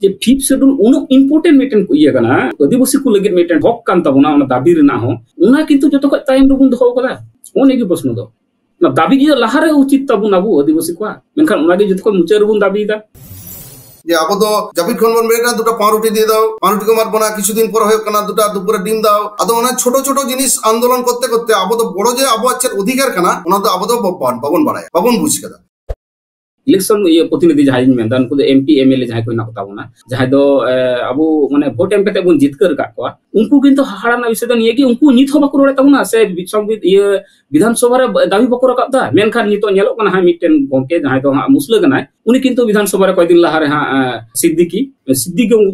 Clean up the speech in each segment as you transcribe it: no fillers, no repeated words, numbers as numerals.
जे fifth schedule उन important mitten इया कना आदिवासी को लगे मिटन हक कान तबना ओना दाबी रेना हो ओना किंतु जतो खय टाइम रबुन दहो कदा ओने के प्रश्न दो ना दाबी गी लाहारे उचित तबुन आबु आदिवासी को मेनखान ओना गे जतो खय मुचे रबुन दाबी दा যে আবো তো জাপিট খন বন মেটা দুটো পাউরুটি দিয়ে দাও পাউরুটি কো মারবো না কিছুদিন পর হয়ে কানা দুটো দুপুরে ডিম দাও আদো ওনা ছোট ছোট জিনিস আন্দোলন করতে করতে আবো তো বড় যে আবো আছে অধিকার কানা ওনা তো আবো তো বাবন বাড়ায় বাবন বুঝ কেদা इलेक्शन ये प्रतिनिधि जहां मेन उनको एमपी एमएलए जहां को ना बोना जहां दो अब माने भोट एम कते बन जितकर का को उनको किंतु हाड़ाना विषय दो निये कि उनको नित हो बको रोड़े तबना से संविधान ये विधानसभा रे दाबी बको रकादा मेनखान नितो नेलो कना हा मिटन गमके जहां दो हा मुसले कना उनी किंतु विधानसभा रे कय दिन लाहारे हा सिद्दीकी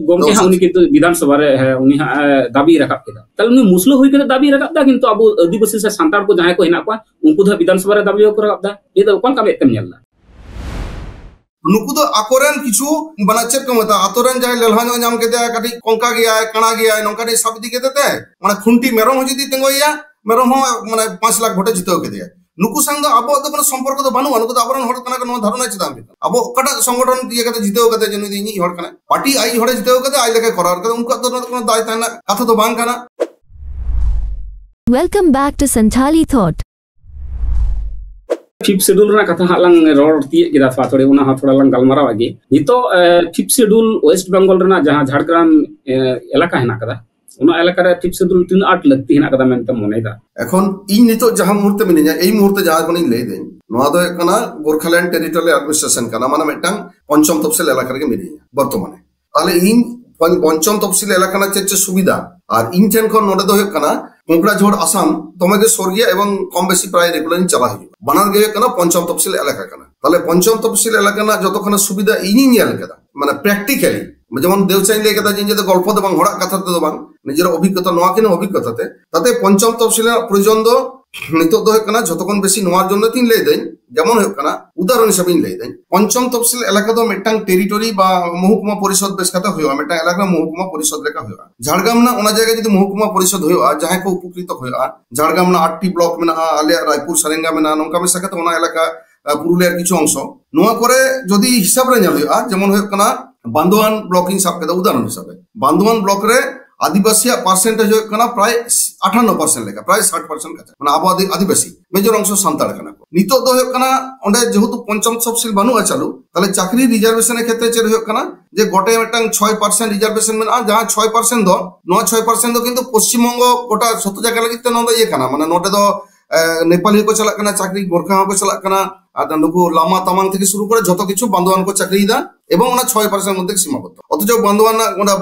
गमके हा उनी किंतु विधानसभा रे उनी हा दाबी रकाब केदा तले उनी मुसले होई के दाबी रकाबदा किंतु अब आदिवासी से सांतार को जहां को हिना को उनको दा विधानसभा रे दाबी बको रकाबदा ये दो कोन का बेतम नेला नुकु तो आकोरेन किछु बनाचेर को मता आतोरेन जाय ललहानो नाम केते काटी कोंका गया कणा गया नोका रे सब दी केते माने खुंटी मेरम जदी तेंगोया मेरम हो माने 5 लाख भोटे जितो केते नुकु संग दो आबो तो संपर्क तो बानु नुकु तो आबरन हर कना नो धारणा चिता आबो कटा संगठन दिए केते जितो केते जनु दी हर कना पार्टी आई हरे जितो केते आई लेके करार केते उनको तो कोनो दाय ताना कथा तो बांग कना welcome back to Santhali thought fifth schedule ना कथा हालांग रोड तिये केदा फा थोड़े उना थोड़ा लंग गलमारा आगे नितो फिफ्थ शेड्यूल वेस्ट बंगाल रेना जहां झारग्राम एलाका हेना कदा उना एलाका रे फिफ्थ शेड्यूल 3 लगती हेना कदा मेनते मनेदा এখন ই নিতো जहां मुहूर्ते मिनिया এই মুহূর্তে जहां কোনি লই দেন নোয়া দো একনা গোরখাল্যান্ড টেরিটরি অ্যাডমিনিস্ট্রেশন কানা মানে মেটাং পঞ্চম তফসিল এলাকা রে মিনিয়া বর্তমানে তাহলে ইন পঞ্চম তফসিল এলাকা না চেয়ে সুবিধা আর ইনটেন কোন নোডে দো একনা কোকড়াঝড় আসাম তোমাদের স্বর্গীয় এবং কম বেশি প্রায় রেগুলারই চালা হয় বানার গে কেন পঞ্চম তফসিল এলাকা কেন তাহলে পঞ্চম তফসিল এলাকা না যতক্ষণ সুবিধা ইনি নিয়াল কেদা মানে প্র্যাকটিক্যালি যেমন দেউচাইলে কেদা যে গল্প দেবাং হড়া কথা তো দেবাং নিজের অভিজ্ঞতা নোয়া কিনা অভিজ্ঞতাতে তাতে পঞ্চম তফসিলের প্রয়োজন দো নিতো দো কেনা যতক্ষণ বেশি নোয়ার জন্য তিন লাই দেন যেমন হয় কেনা উদাহরণ হিসাবে লাই দেন পঞ্চম তফসিল এলাকা তো মেটাং টেরিটরি বা মহকুমা পরিষদ বেশ কথা হইয়া মেটাং এলাকা মহকুমা পরিষদ রেখা হইয়া ঝাড়গ্রাম না ওনা জায়গায় যদি মহকুমা পরিষদ হইয়া যাহাই को উপকৃত হইয়া ঝাড়গ্রাম না 8টি ব্লক মেনা আলে রায়পুর সারেঙ্গা মেনা নঙ্কা মেশাকে তো ওনা এলাকা পুরুলিয়ার কিছু অংশ নোয়া করে যদি হিসাব রে নেল হইয়া যেমন হয় কেনা বান্দোয়ান ব্লক হিসাব কেদা উদাহরণ হিসাবে বান্দোয়ান ব্লক রে आदिवासी परसेंटेज प्राय 58% लेखा प्राय 60% का माने आबो आदिवासी मेजर अंश सान्ताड़ कना नितो दो ओंडे जेहेतु पंचम तफसिल बानुआ चालू ताले चाकरी रिजर्वेशन क्षेत्र चेर हो कना जे गोटे मिटांग 6% रिजर्वेशन में जहां 6% दो नो 6% दो किंतु पश्चिम बंग गोटा सत जगह लगी तो नंद ये कना माने नोटे दो नेपाली को चला कना चाकरी गोरखा को चला कना आदा नुकु लामा तामांग থেকে শুরু করে যত কিছু বান্দোয়ান को চাকরি দা এবং ওনা 6% মধ্যে সীমাবদ্ধ অথচ বান্দোয়ান ওনা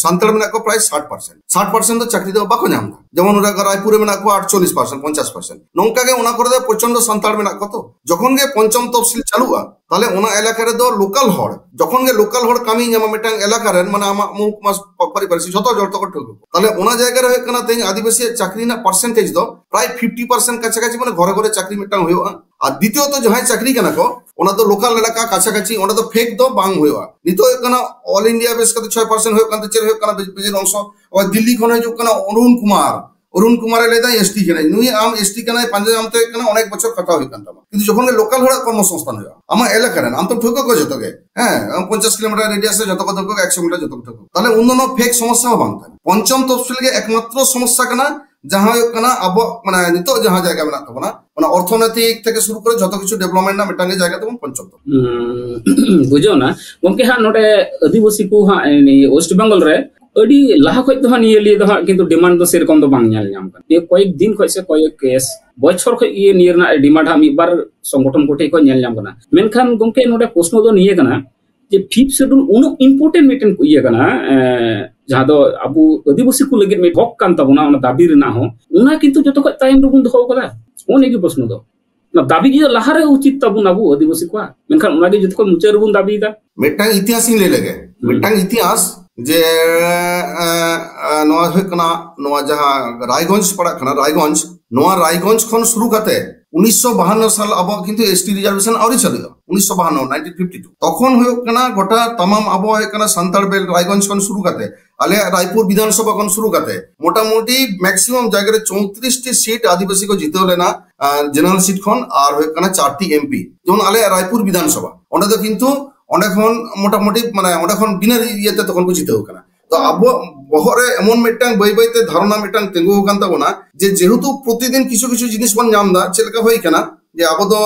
সান্তাল মেনা को প্রায় 60% তো চাকরি দেওয়া বাকো নাম যেমন ওরা রায়পুরে মেনা को 48% 50% নংকাগে ওনা করে দেয় প্রচন্ড সান্তাল মেনা কত যখন গে পঞ্চম তফসিল চালুয়া তাহলে ওনা এলাকার দ লোকাল হড় যখন গে লোকাল হড় কামি জামা মেটাং এলাকার মানে আমা মহকুমা পরিবারসি যত জড়ত কর ঠক তাহলে ওনা জায়গায় হয় কেনা তেই আদিবাসী চাকরি না পার্সেন্টেজ দ প্রায় 50% কাছাকাছি মানে ঘরে ঘরে চাকরি মেটাং হইয়া আর দ্বিতীয়ত जहां चाकरी कना को ओना तो लोकल इलाका काछाकाछी ओना तो फेक दो बांग होया नितो कना ऑल इंडिया बेस का 6% होय कना चेर होय कना बेजन अंश और दिल्ली खने जो कना अरुण कुमार लेदा एसटी कना नुई आम एसटी कना पंजाब आमते कना अनेक बछर कथा होय कना किंतु जखन लोकल हड़ा कर्मसंस्थान होया आमा एलाका रे आम तो ठोको को जतगे 50 किलोमीटर रेडियस से जतको ठोको 100 मीटर जतको ठोको ताले उन्ननो फेक समस्या बांग पंचम तफसिल के एकमात्र समस्या कना जहां कना अब माने नितो जहां जायगा मेना तबना माने अर्थनैतिक থেকে শুরু করে যত কিছু ডেভেলপমেন্ট না মেটাঙ্গে জায়গা তখন পঞ্চম বুঝো না গমকে হা নটে আদিবাসী को हा ওয়েস্ট বেঙ্গল রে अडी लाहा खय तो निये लिए दो किंतु डिमांड तो सेरकम तो बांग नेल नाम ये कयेक दिन खय से कयेक केस बछर खय ये नियर ना डिमांड हा मिबार संगठन कोठे को नेल नाम कना मेनखान गमके नोटे प्रश्न दो निये कना जे फिफ्थ शेड्यूल उन इम्पोर्टेंट मिटन को इया कना जहां दो अब आदिवासी को लगे में हक कान तबना ओना दाबी रेना हो ओना किंतु जतो खय टाइम रबुन दहो कदा ओने के प्रश्न दो ना दाबी गी लाहारे उचित तबुन आबु आदिवासी को मेनखान ओना गे जतो खय मुचे रबुन दाबी दा मेटांग इतिहास ले लगे मेटांग इतिहास जे नोआ होकना नोआ जहां रायगंज पड़ा खना रायगंज खन शुरू करते 1952 साल अब किंतु एसटी रिजर्वेशन और चले 1952 तखन होकना गोटा तमाम अब होकना संताल बेल रायगंज खन शुरू करते आले रायपुर विधानसभा खन शुरू करते मोटामोटी मैक्सिमम जगह 34 टी सीट आदिवासी को जीते लेना जनरल सीट खन और होकना 4टी एमपी जेमन आले रायपुर विधानसभा ओंडे दो किंतु onde khon motamoti mane onde khon bina iyete tokhon ko jiteo kana to abo bohore emon metang bai bai te dharona metang tengu kan tabona je jehutu protidin kichu kichu jinis bon nyam da chelka hoi kana je abo do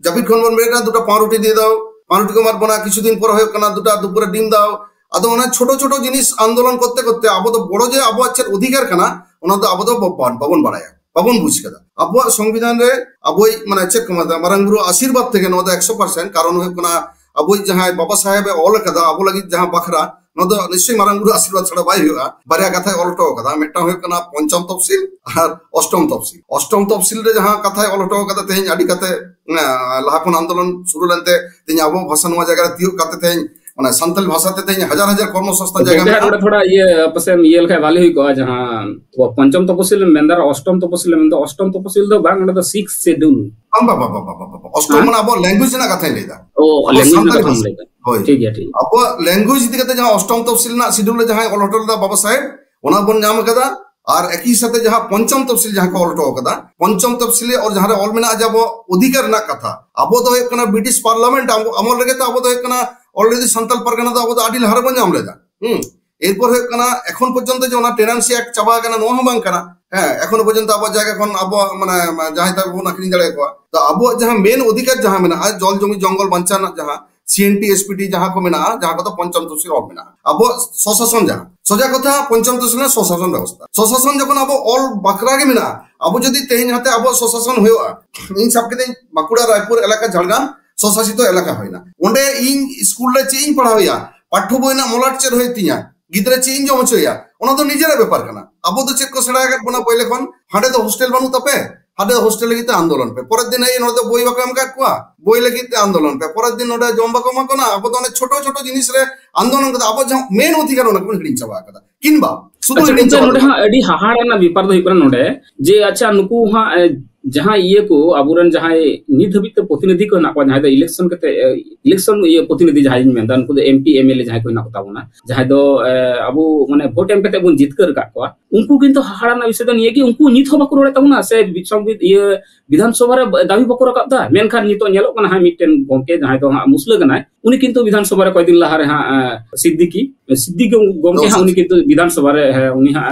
japit khon bon meta duta paruti দিয়ে দাও paruti ko marbona kichu din por hoy kana duta dupore dim দাও ado ona choto choto jinis andolon korte korte abo do boro je abo accher odhikar kana ona do abo do babon baraya babon বুঝ kada abo সংবিধান re aboi মানে check কমাদা মারাঙ্গুরু আশীর্বাদ থেকে নদা 100% কারণ হয় কোনা aboi jahay baba sahibe ol kada abo lagi jaha bakhra নদা নিশ্চয় মারাঙ্গুরু আশীর্বাদ ছাড়া বাই হইয়া বারিয়া কথায় অলটো কথা মেটা হয় কোনা পঞ্চম তফসিল আর অষ্টম তফসিল রে যাহা কথায় অলটো কথা তেহিন আডি কাতে লাহাখন আন্দোলন শুরু লনতে তেহিন আবো ভাষা নোয়া জায়গা তিও কাতে তেহিন মানে সান্তাল ভাষাতে তেহিন হাজার হাজার কর্মসংস্থান জায়গা में थोड़ा ये पसम ये लखा वाली हुई को जहां वो पंचम तपसिल मेंदर अष्टम तपसिल में अष्टम तपसिल दो बांग द 6 शेड्यूल बाबा अष्टम মানে আবো ল্যাঙ্গুয়েজ না কথা লেদা ও ল্যাঙ্গুয়েজ না কথা লেদা ঠিক আছে ঠিক আবো ল্যাঙ্গুয়েজ দিকে যাহা অষ্টম তফসিল না শিডিউল যাহা অলটল দা বাবা সাহেব ওনা বন নাম কাদা আর একই সাথে যাহা পঞ্চম তফসিল যাহা কো অলটো কাদা পঞ্চম তফসিলে আর যাহা অল মেনা যাবো অধিকার না কথা আবো তো একনা ব্রিটিশ পার্লামেন্ট আমল লাগে তো আবো তো একনা অলরেডি সান্তাল পারগানা তো আবো তো আডিল হারবন নাম লেদা এরপর হয় কানা এখন পর্যন্ত যে ওনা টেনান্সি এক চাবা কানা নোয়া বাং কানা হ্যাঁ এখনো পর্যন্ত আবো জায়গা কোন আবো মানে যাহাই তা কোন আকিন জায়গা কোয়া তো আবো যাহা মেন অধিকার যাহা মেনা আজ জল জমি জঙ্গল বাঁচানা যাহা সিএনটি এসপিটি যাহা কো মেনা যাহা কথা পঞ্চম তফসিল অল মেনা আবো স্বশাসন যাহা সোজা কথা পঞ্চম তফসিল স্বশাসন ব্যবস্থা স্বশাসন যখন আবো অল বাকরাগে মেনা আবো যদি তেহিন হাতে আবো স্বশাসন হইয়া ইন সবকে দেন বাঁকুড়া রায়পুর এলাকা ঝাড়গ্রাম স্বশাসিত এলাকা হয় না ওন্ডে ইন স্কুল রে চেইন পড়াওয়া পাঠ্য বই না মোলাটচের হই তিয়া গিদরে চেইন জমচইয়া ওনা তো নিজের ব্যাপার কানা আবো তো চেক কো সেড়া গেট বনা পয়লে কোন হাডে তো হোস্টেল বানু তপে হাডে হোস্টেল লাগিতে আন্দোলন পে পরের দিন এই নদে বই বাকাম কাট কোয়া বই লাগিতে আন্দোলন পে পরের দিন ওটা জম্বা কমা কোনা আবো তো অনেক ছোট ছোট জিনিস রে আন্দোলন কথা আবো মেন অধিকার ওনা কোন হিডিং চাবা কথা কিনবা শুধু হিডিং চাবা নডে হা এডি হাহাড়া না বিপার দই করা নডে যে আচ্ছা নুকু হা जहां ये को अबुरन जहां नित हबित प्रतिनिधि को ना जहां दो इलेक्शन के इलेक्शन ये प्रतिनिधि जहां मेन उनको एमपी एमएलए जहां को ना ताबना जहां दो अबु माने भोट एम कते बुन जितकर का को उनको किंतु हाड़ा ना विषय ये कि उनको नित हो बको रोड़े ताबना से संविधान ये विधानसभा रे दाबी बको रकाबदा मेनखान नितो नेलो कना हा मिटन गमके जहां दो मुसले कना उनी किंतु विधानसभा रे कय दिन लहा रे हा सिद्दीकी गमके हा उनी किंतु विधानसभा रे उनी हा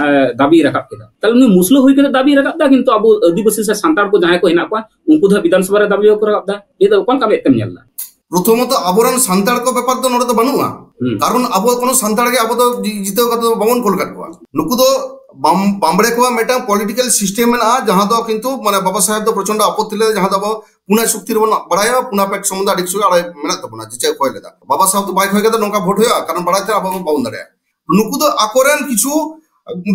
दाबी रकाब केदा ताले उनी मुसले होई के दाबी रकाबदा किंतु अबु आदिवासी से सांतार को जहां को हिना को उनको दा विधानसभा रे दाबी को रकाबदा ये तो कोन कामे तेम नेला প্রথমত আবরণ সান্তাড় কো ব্যাপার তো নড়ে তো বানুয়া কারণ আবো কোন সান্তাড়কে আবো তো জিতেও কত বামন কলকাত কোয়া নুকু তো বামড়ে কোয়া মেটা পলিটিক্যাল সিস্টেম না যাহা তো কিন্তু মানে বাবা সাহেব তো প্রচন্ড আপত্তি লে যাহা দাবো পুনা শক্তির বন বাড়ায়া পুনা পেট সম্বন্ধে আড়ি সুরা আড়াই মেনা তো না যে কইলে দা বাবা সাহেব তো বাইক হয়ে গেছে নৌকা ভোট হইয়া কারণ বাড়াইতে আবো বাউন দাঁড়া নুকু তো আকরেন কিছু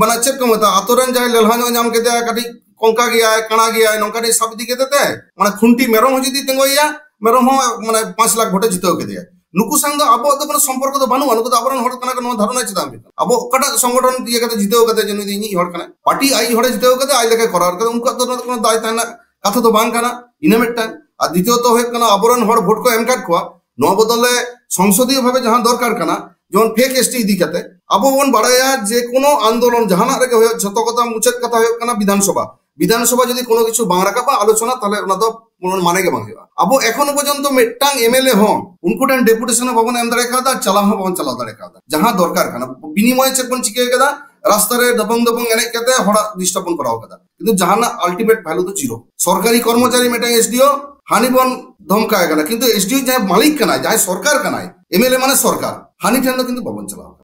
মানে চেক কমতা আতরেন যায় লেলহানো নাম কে দেয়া কাটি কঙ্কা গিয়া কানা গিয়া নৌকা নি সব দিকে দেতে মানে খুন্টি মেরম যদি তেঙ্গইয়া মেরম মানে 5 লাখ ভোটে জিতেও কে দেয়া নুকু সঙ্গ আবো তো কোনো সম্পর্ক তো বানু নুকু তো আবরণ হড় কানা কোনো ধারণা আছে দাম আবো কটা সংগঠন দিয়ে কে জিতেও কে যেন দিনি হড় কানা পার্টি আই হড়ে জিতেও কে আই লেখা করার কে উনকা তো কোনো দায় তাই না কথা তো বাং কানা ইনামেটটা আর দ্বিতীয়ত হয় কানা আবরণ হড় ভোট কো এম কাট কোয়া নো বদলে সংসদীয় ভাবে যাহা দরকার কানা যেমন ফেক এসটি দিকাতে আবো বন বাড়ায়া যে কোনো আন্দোলন জাহানা রেগে হয় যত কথা মুচেত কথা হয় কানা বিধানসভা যদি কোনো কিছু বাং রাখা বা আলোচনা তাহলে ওনা তো মানে কে বাং হইবা আবো এখনো পর্যন্ত মেট্টাং এমএলএ হন উनको টেন ডেপুটেশন ভবন এম দাঁড়ে খাদা চালাও ভবন চালাও দাঁড়ে খাদা যাহা দরকার কানা বিনিময়ে চেক কোন চিকে গেদা রাস্তা রে দবং এনে কেতে হড়া ডিস্টার্বন করাও কথা কিন্তু জাহানা আলটিমেট ভ্যালু তো জিরো সরকারি কর্মচারী মেটাং এসডিও হানিবন ধমকায় কানা কিন্তু এসডিও যাই মালিক কানায় যাই সরকার কানায় এমএলএ মানে সরকার হানি ঠেন কিন্তু ভবন চালাও